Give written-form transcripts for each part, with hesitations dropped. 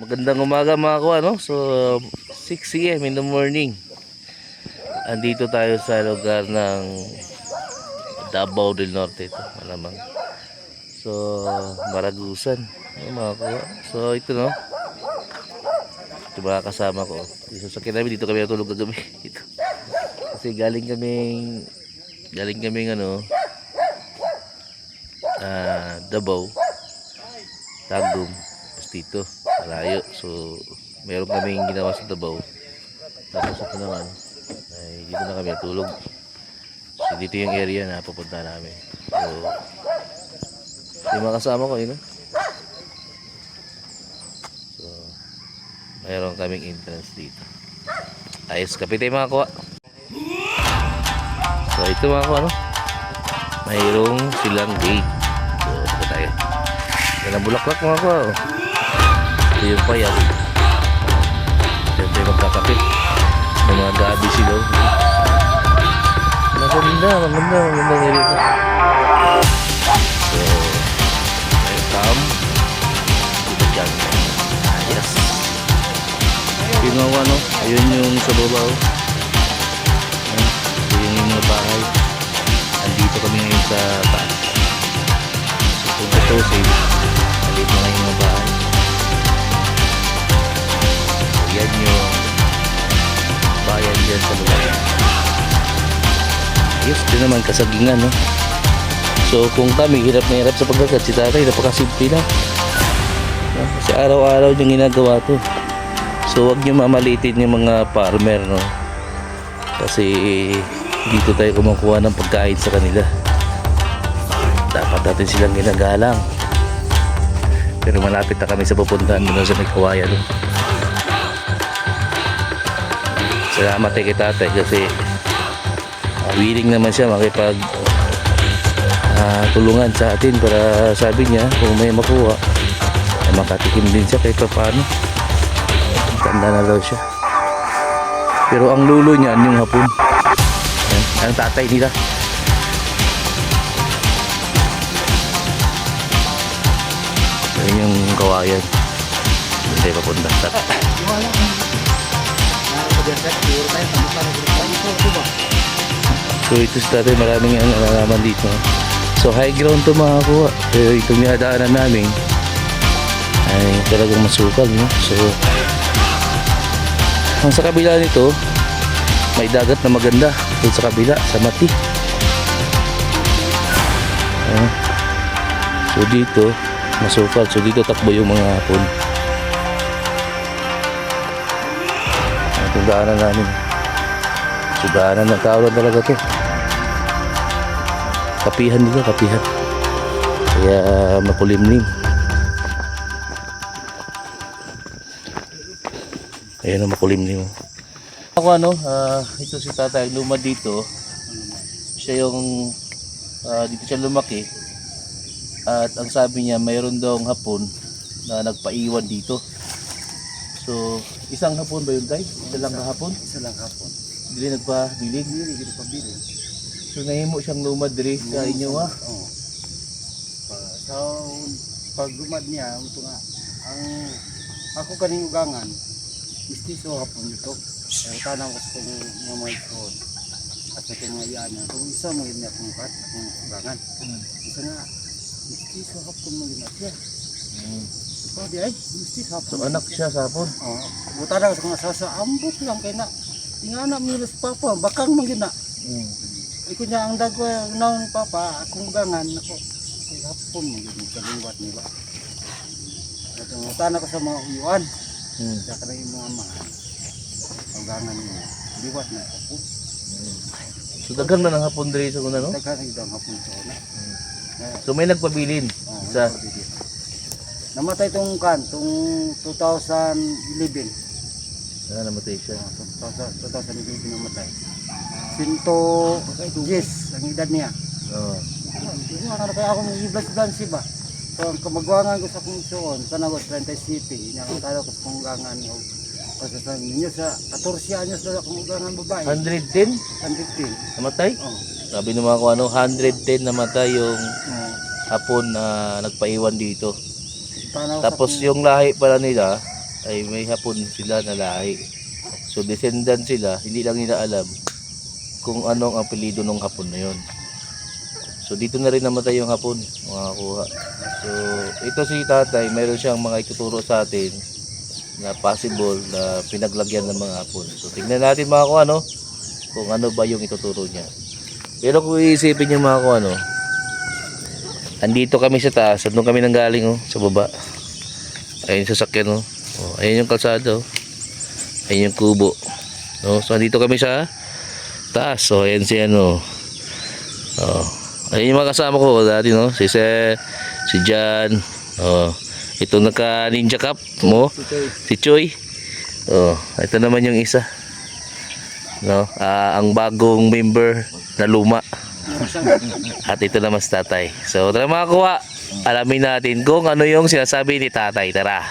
Magandang umaga mga kuwa, no? So 6 AM in the morning. Andito tayo sa lugar ng Davao del Norte ito, malamang. So Maragusan, mga kuwa. So ito, no. Ito mga kasama ko. Dito sa kinabi, dito kami natulog kagabi. Ito. Kasi galing kaming Davao, Tagum, dito malayo. So meron kaming ginawa sa Davao, tapos ito naman ay dito na kami natulog. So dito yung area na pupunta namin. So yung mga kasama ko yun, so meron kaming entrance dito. Ayos, kapitay mga kuwa. So ito mga kuwa, no? Mayroong silang gate. So ito tayo. Yan ang bulaklak mga kuwa, oh. Ito yung payag. Siyempre magkakapit ng mga gabi sila. Maganda nilito. So welcome to the jungle. Yes. Yung ano, ayun yung sa babaw. Ito yung mga bahay. Andito kami ngayon sa taas. So ito safe. Andito na yung mga bahay. Yan yung bayan dyan sa lugar. Yes, ito naman kasagingan, no? So kung kami hirap na hirap sa pagkakat, si tatay napakasimple lang, no? Kasi araw-araw yung ginagawa to. So wag nyo mamalitin yung mga farmer, no? Kasi dito tayo kumukuha ng pagkain sa kanila. Dapat natin silang ginagalang. Pero malapit na kami sa pupuntahan doon sa may kawayan, no? Salamat kay tatay kasi willing naman siya makipag tulungan sa atin, para sabi niya kung may makuha ay makatikim din siya kahit paano. Tanda na daw siya. Pero ang lulo niya yung hapon. Ang tatay nila. Ayun yung kawayan. Doon tayo papunta. So ito sa tatay, maraming nalalaman dito. So high ground to mga kuha. Pero itong dinadaanan namin ay talagang masukal, no? So ang sa kabila nito may dagat na maganda. Doon sa kabila, sa Mati. So dito masukal. So dito takbo yung mga hapon. Itong daanan namin. So daanan ng kawalan talaga to. Kapihan nila, kapihan. Kaya makulimlim. Ayan ang makulimlim. Ako ito si tatay lumad dito. Siya yung dito siya lumaki. At ang sabi niya mayroon daw hapon na nagpaiwan dito. So isang hapon ba yun, tay? Isa lang kahapon? Isa lang hapon. Dili nagpabilig? Dili nagpabilig. So nahimo siyang lumad diri sa inyo, ha? Oo. So pag lumad niya, ito nga ang ako kaning ugangan istiso hapon dito. Ay tanang ko kung mga ito at sa mga iyan kung isa mo yun akong kat akong ugangan. Isa nga istiso hapon mo yun siya. So di ay istiso hapon. So anak siya sa hapon? Oo. Buta na sa mga ambot lang kay na ingana milis papa bakang man gina. Iko niya ang dago naon papa akong ugangan nako kay hapon mo yun kaliwat nila. At ang utana ko sa mga uyuan. Sa kanang mga mahal. Ugangan mo liwat na ako. So daghan man ang hapon diri sa kuna, no? Daghan ang hapon sa kuna. So may nagpabilin sa namatay tong 2011. Namatay siya. 2011 namatay. 110 ang edad niya. Oo. Ano kaya akong iblas-iblas ba? So ang kamagwangan ko sa kong suon, kanagos 30 city, nakatalo ko sa kong gangan o pasasan ninyo sa 14 anyos na akong gangan babae. 110? 110. Namatay? Oo. Sabi naman ko 110 namatay yung hapon na nagpaiwan dito. Tapos yung lahi pala nila ay may Hapon sila na lahi. So descendant sila, hindi lang nila alam kung anong apelyido ng Hapon na yon. So dito na rin namatay yung Hapon, mga kuha. So ito si tatay, mayroon siyang mga ituturo sa atin na possible na pinaglagyan ng mga Hapon. So tingnan natin mga kuha, no, kung ano ba yung ituturo niya. Pero kung iisipin niyo mga kuha, no, andito kami sa taas at doon kami nanggaling, oh, sa baba. Ayun sa sakyan, oh. Oh, ayun yung kalsada, oh. Ayun yung kubo. No, so andito kami sa taas. So ayan si ano. Oh. Ayun yung mga kasama ko dati, no. Si Jan. Oh. Ito naka Ninja Cup mo. Si Choi. Oh, ito naman yung isa. No, ang bagong member na luma. At ito naman si tatay. So tara mga kuha, alamin natin kung ano yung sinasabi ni tatay. Tara.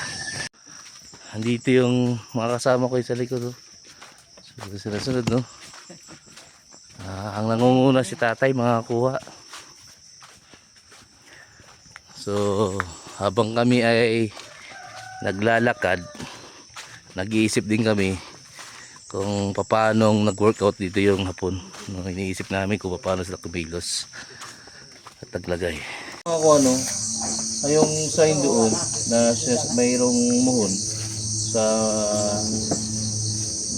Andito yung mga kasama ko sa likod, oh. Sunod, no. Ang nangunguna si tatay, mga kuha. So habang kami ay naglalakad, nag-iisip din kami kung paano nag-workout dito yung Hapon. No, iniisip namin kung paano sila kumilos at naglagay. Ano, ay yung sign doon na mayroong muhon sa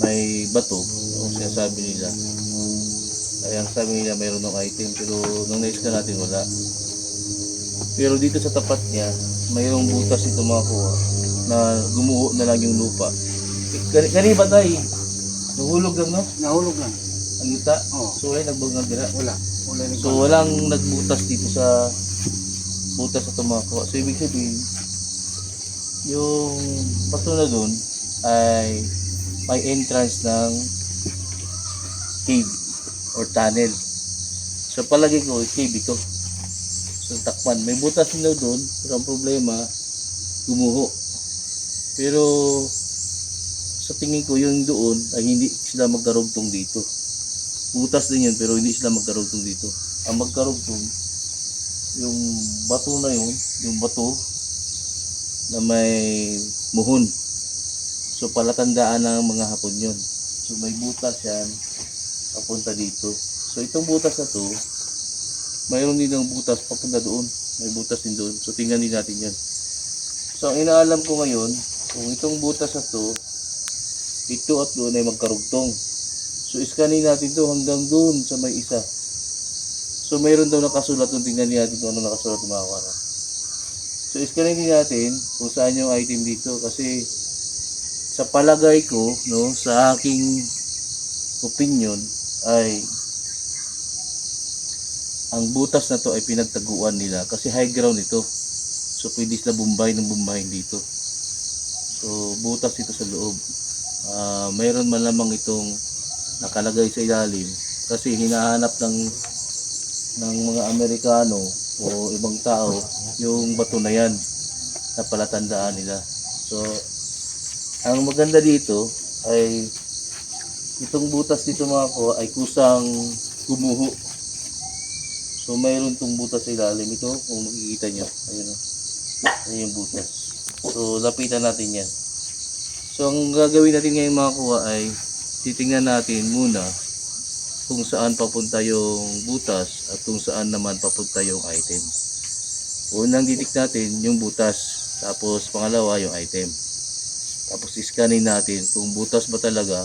may bato, o sinasabi nila. Ay ang sabi nila mayroon ng item, pero nung na-scan natin wala. Pero dito sa tapat niya, mayroong butas ito mga kuha na gumuho na lang yung lupa. Kani ba tayo? Nahulog lang, no? Nahulog lang. Ang luta? Oo. So wala nagbag ng dira? Wala. So walang nagbutas dito sa butas sa tumakuha. So ibig sabihin, yung bato na doon ay may entrance ng cave or tunnel. So palagi ko, cave ito. So takpan. May butas nila doon, pero ang problema, gumuho. Pero sa tingin ko yung doon ay hindi sila magkarugtong dito. Butas din yun pero hindi sila magkarugtong dito. Ang magkarugtong yung bato na yun, yung bato na may muhon. So palatandaan ng mga Hapon yun. So may butas yan papunta dito. So itong butas na to, mayroon din ng butas papunta doon. May butas din doon. So tingnan din natin yan. So ang inaalam ko ngayon, kung itong butas na to, ito at doon ay magkarugtong. So iskanin natin to hanggang doon sa may isa. So mayroon daw nakasulat doon, tingnan natin kung ano nakasulat ng mga kara. So iskanin din natin kung saan yung item dito kasi sa palagay ko, no, sa aking opinion ay ang butas na to ay pinagtaguan nila kasi high ground ito. So pwede sila bumbay dito. So butas dito sa loob. Mayroon man lamang itong nakalagay sa ilalim kasi hinahanap ng mga Amerikano o ibang tao yung bato na yan na palatandaan nila. So ang maganda dito ay itong butas dito mga ko ay kusang gumuho. So mayroon itong butas sa ilalim ito kung makikita nyo. Ayun, ayun yung butas. So lapitan natin yan. So ang gagawin natin ngayon mga kuha ay titingnan natin muna kung saan papunta yung butas at kung saan naman papunta yung item. Unang titik natin yung butas, tapos pangalawa yung item. Tapos iskanin natin kung butas ba talaga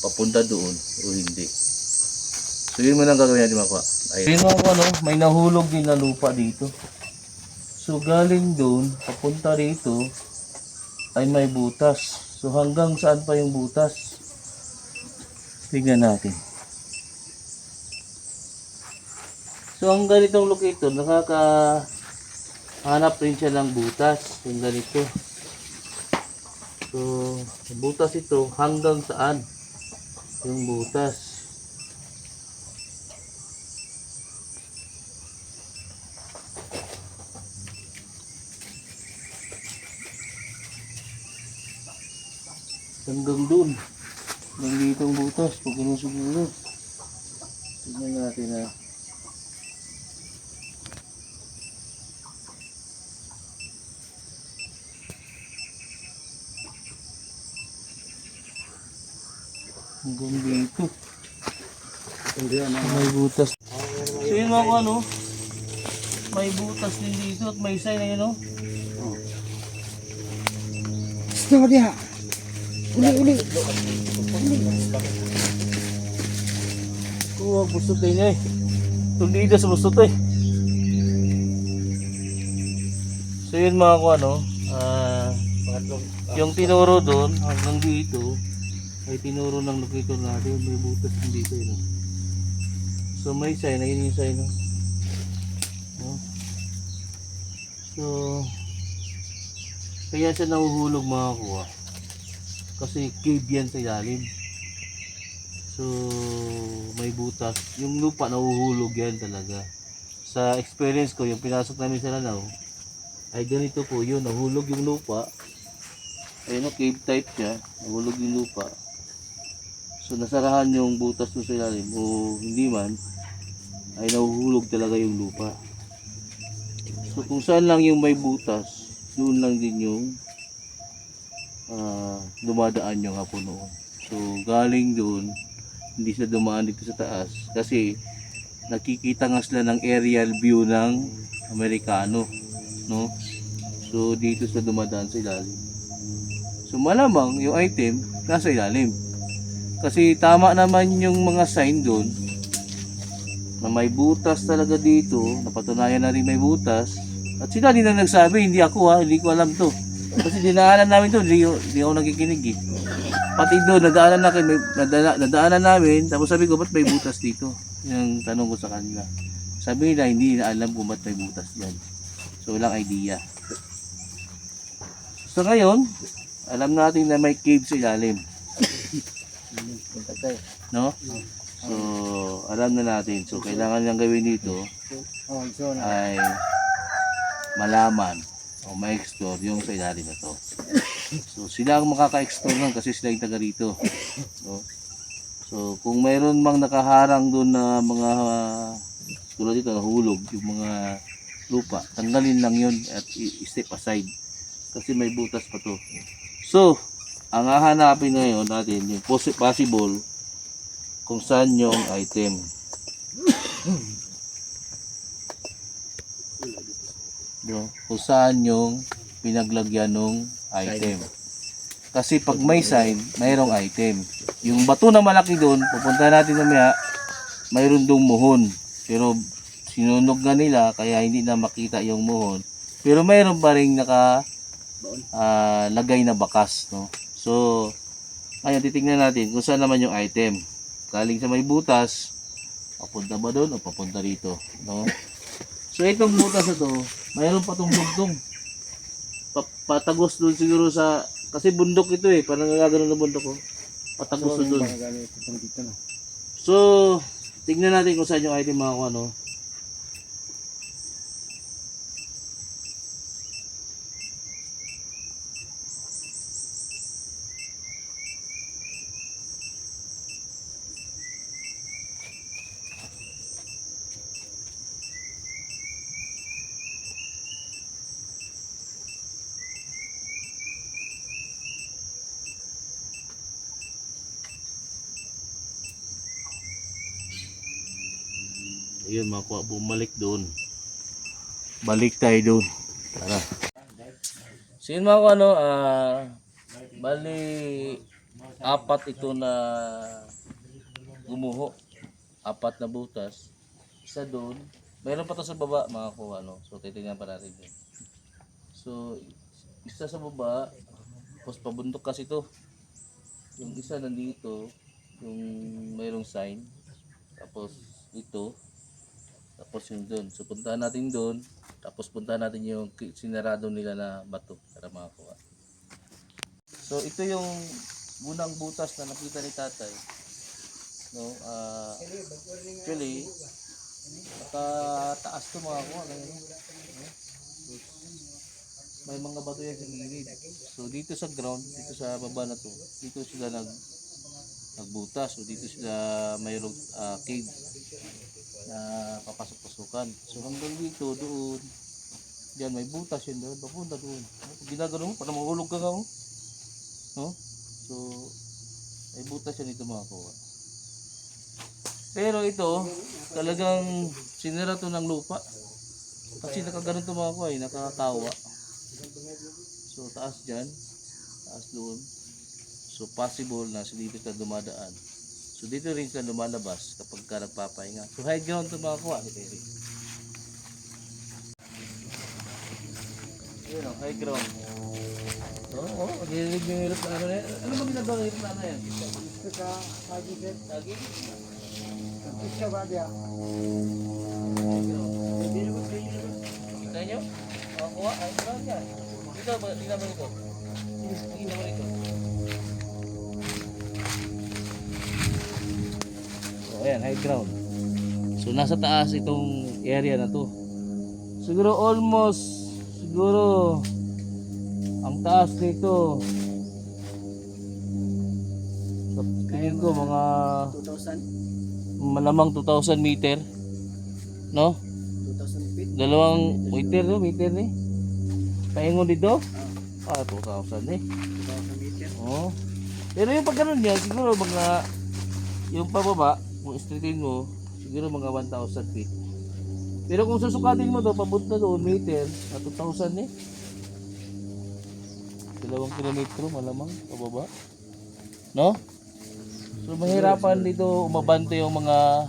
papunta doon o hindi. So yun muna ang gagawin natin mga kuha. Ayun mga kuha, no? May nahulog din na lupa dito. So galing doon, papunta rito ay may butas. So hanggang saan pa yung butas? Tingnan natin. So ang ganitong locator, nakakahanap rin siya ng butas. Yung ganito. So butas ito, hanggang saan yung butas? Hanggang doon. Nandito ang butas. Pag sinusiguro. Tignan natin ha. Hanggang dito. May butas. So yun mga ano, may butas din dito at may sign na yun, no? Gusto dia. Uli. Kuha, busot din eh. Tulida sa busot eh. So yun mga ko ano, yung tinuro doon hanggang dito ay tinuro ng locator natin. May butas din dito eh, no? So may sign, ayun yung sign, no? No? So kaya siya nahuhulog mga kuha kasi cave yan sa ilalim. So may butas, yung lupa nahuhulog yan talaga. Sa experience ko, yung pinasok namin sa Lanao ay ganito po yun, nahulog yung lupa. Ayun o, cave type siya, nahulog yung lupa. So nasarahan yung butas doon sa ilalim o hindi man, ay nahuhulog talaga yung lupa. So kung saan lang yung may butas, doon lang din yung dumadaan yung hapon noon. So galing doon, hindi siya dumaan dito sa taas kasi nakikita nga sila ng aerial view ng Amerikano, no? So dito sa dumadaan sa ilalim. So malamang yung item nasa ilalim. Kasi tama naman yung mga sign doon na may butas talaga dito, napatunayan na rin may butas. At sila din na nagsabi, hindi ako ha, hindi ko alam to. Kasi dinaanan namin to, hindi ako nakikinig eh. Pati doon, nadaanan namin, tapos sabi ko, ba't may butas dito? Yung tanong ko sa kanila. Sabi nila, hindi na alam kung ba't may butas dyan. So walang idea. So ngayon, alam natin na may cave sa ilalim. No? So, alam na natin. So, kailangan lang gawin dito ay malaman o ma-explore yung sa ilalim na to. So, sila ang makaka-explore nun kasi sila yung taga rito. So, kung mayroon mang nakaharang doon na mga tulad dito, nahulog yung mga lupa, tanggalin lang yun at i-step aside. Kasi may butas pa to. So, ang hahanapin ngayon natin yung possible kung saan yung item. Kung saan yung pinaglagyan ng item. Kasi pag may sign, mayroong item. Yung bato na malaki doon, pupunta natin mamaya, mayroon dong muhon. Pero sinunog na nila, kaya hindi na makita yung muhon. Pero mayroon pa rin lagay na bakas. No? So, ngayon titignan natin kung saan naman yung item. Galing sa may butas, papunta ba doon o papunta rito, no? So itong butas na to, mayroon pa tong dugtong. Patagos doon siguro sa, kasi bundok ito eh, parang gagano na bundok ko. Patagos doon. So, tignan natin kung saan yung item mga kung ano. Ayun mga kuha, bumalik doon. Balik tayo doon. Tara. So yun mga kuha, no, bali, apat ito na gumuho. Apat na butas. Isa doon. Mayroon pa to sa baba mga kuha, no. So titignan pa natin yun. So, isa sa baba, tapos pabundok kasi to. Yung isa nandito, yung mayroong sign. Tapos ito. Tapos yung doon. So puntahan natin doon. Tapos puntahan natin yung sinarado nila na bato para makakuha. So ito yung unang butas na nakita ni tatay. No, actually, taas to makakuha. May mga bato yan sa gilid. So dito sa ground, dito sa baba na to, dito sila nagbutas. So dito sila mayroong cave na papasok-pasukan. So hanggang dito, doon, diyan may butas yun doon, papunta doon. Ginagano mo, para mahulog ka nga mo. No? So, May butas siya dito mga kuha. Pero ito, talagang sinira to ng lupa. Kasi nakaganon to mga kuha, nakatawa. So taas dyan, taas doon. So possible na dito ka dumadaan. So dito rin sila lumalabas kapag ka nagpapahinga. So high ground to mga kuha. Ayun o, high ground. Oo, nililig yung hirap na ano na yan. Ano ba ginagawa ng hirap na ano yan? Ito sa lagi sir. Lagi? Ito ba dia? Kita nyo? Kuha, high ground yan. Dito ba, tingnan mo ito. Tingnan mo ito. So ayan, high ground. So nasa taas itong area na to. Siguro ang taas nito sa tingin ko mga 2,000? malamang 2,000 meter, no? 2,000 feet? Dalawang meter ni paingon dito. 2,000 eh. 2,000 meter? Oh. Pero yung pag ganun niya, siguro mga yung pababa, kung straightin mo, siguro mga 1,000 feet. Pero kung susukatin mo to, papunta doon meter, na 2,000 eh. 2 kilometro malamang pababa. No? So mahirapan dito umabante yung mga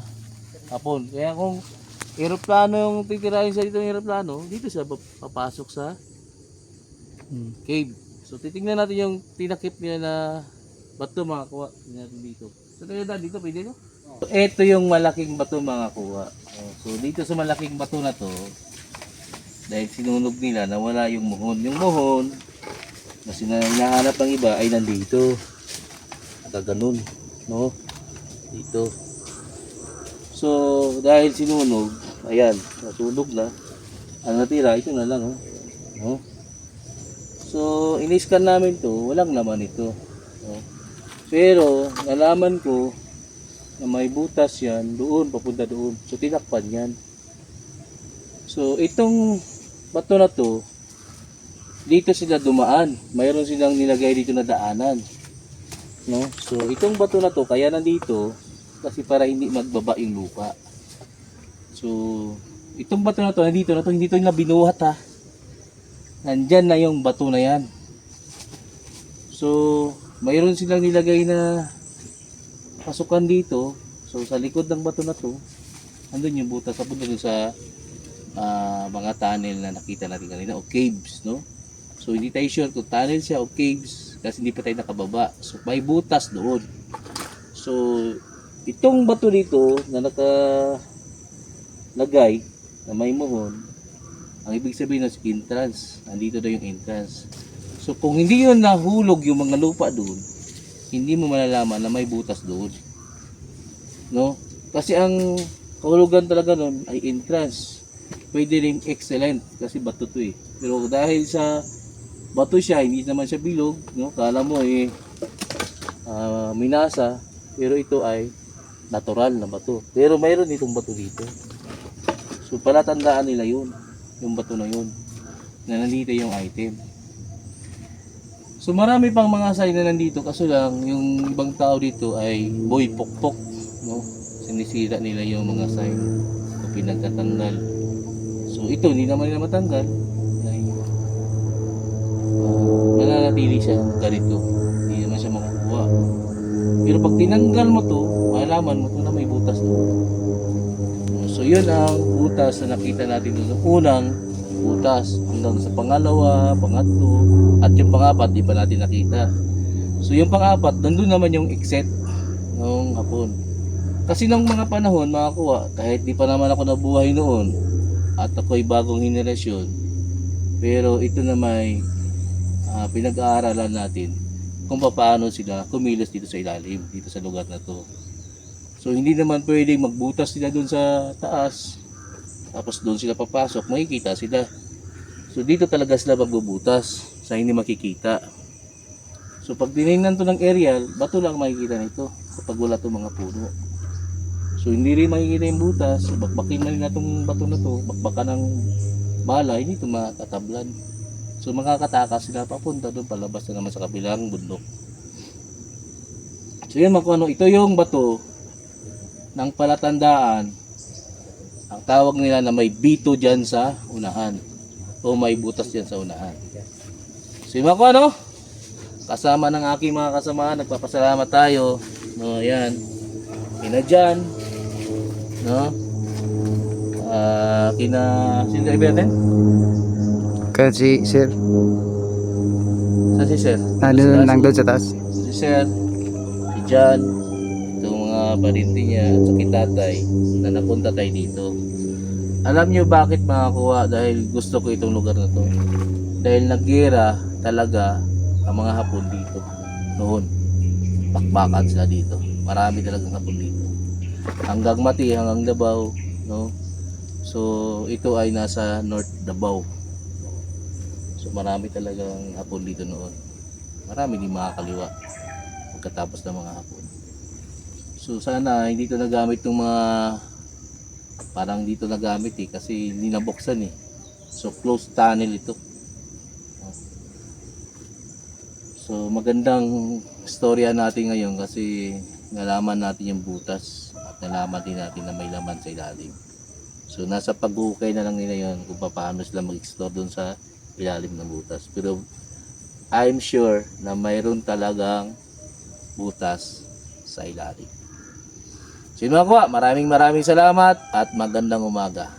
hapon. Kaya kung eroplano yung titirahin sa dito ng eroplano, dito siya papasok sa cave. So titingnan natin yung tinakip niya na bato mga kuha. Tingnan natin dito. So dito pwede no? Ito yung malaking bato mga kuha. So dito sa malaking bato na to, dahil sinunog nila, nawala yung muhon. Yung muhon na hinahanap ng iba ay nandito. Nakaganon, no? Dito. So dahil sinunog, ayan, nasunog na. Ang natira, ito na lang, oh. No? So in-scan namin to, walang laman ito. No? Pero nalaman ko na may butas yan doon, papunta doon. So tinakpan yan. So itong bato na to, dito sila dumaan. Mayroon silang nilagay dito na daanan. No? So itong bato na to, kaya nandito kasi para hindi magbaba yung lupa. So itong bato na to, hindi to yung nabinuhat ha. Nandyan na yung bato na yan. So mayroon silang nilagay na pasukan dito. So sa likod ng bato na to, andun yung butas sa doon sa mga tunnel na nakita natin kanina o caves, no? So hindi tayo sure kung tunnel siya o caves kasi hindi pa tayo nakababa. So may butas doon. So itong bato dito na nakalagay na may muhon, ang ibig sabihin ng entrance, andito daw yung entrance. So kung hindi yun nahulog yung mga lupa doon, hindi mo malalaman na may butas doon. No? Kasi ang kahulugan talaga nun ay entrance. Pwede rin excellent kasi bato to eh. Pero dahil sa bato siya, hindi naman siya bilog, no? Kala mo eh minasa, pero ito ay natural na bato. Pero mayroon itong bato dito. So palatandaan nila yun, yung bato na yun, na nandito yung item. So marami pang mga sign na nandito, kaso lang yung ibang tao dito ay boy pokpok, no? Sinisira nila yung mga sign o pinagtatanggal. So ito hindi naman nila matanggal, ay mananatili siya ganito, hindi naman siya makukuha. Pero pag tinanggal mo to, malaman mo to na may butas doon. So yun ang butas na nakita natin doon, unang butas hanggang sa pangalawa, pangatlo, at yung pangapat di pa natin nakita. So yung pangapat, nandun naman yung exit noong hapon. Kasi nung mga panahon, mga kuha, kahit di pa naman ako nabuhay noon at ako'y bagong henerasyon, pero ito na may pinag-aaralan natin kung paano sila kumilos dito sa ilalim, dito sa lugar na to. So hindi naman pwedeng magbutas sila doon sa taas, tapos doon sila papasok, makikita sila. So dito talaga sila magbubutas sa hindi makikita. So pag tinignan to ng aerial, bato lang makikita nito kapag wala to mga puno. So hindi rin makikita yung butas, bakbakin na rin na itong bato na to, bakbakan ng bala, hindi ito matatablan. So makakatakas sila papunta doon, palabas na naman sa kabilang bundok. So yun mga kuano, ito yung bato ng palatandaan. Ang tawag nila na may bito dyan sa unahan o may butas dyan sa unahan. So yun mga kuano, kasama ng aking mga kasamahan, nagpapasalamat tayo. No, ayan. Kina Jan, no? Kina sino driver natin? Kasi sir, Sa si Sir. ano lang doon sa taas. Si Sir, si Jan, itong mga parinti niya at sa kitatay na napunta tayo dito. Alam niyo bakit mga kuha? Dahil gusto ko itong lugar na to. Dahil naggera talaga ang mga Hapon dito noon. Bakbakan sila dito. Marami talagang Hapon dito. Hanggang Mati, hanggang Davao, no? So ito ay nasa North Davao. So marami talagang Hapon dito noon. Marami din mga kaliwa pagkatapos ng mga Hapon. So sana hindi ito nagamit ng mga parang dito nagamit kasi hindi nabuksan So closed tunnel ito. So magandang istorya natin ngayon kasi nalaman natin yung butas at nalaman din natin na may laman sa ilalim. So nasa pag-ukay na lang nila yon kung paano sila mag-explore doon sa ilalim ng butas. Pero I'm sure na mayroon talagang butas sa ilalim. So yun mga kuha, maraming salamat at magandang umaga.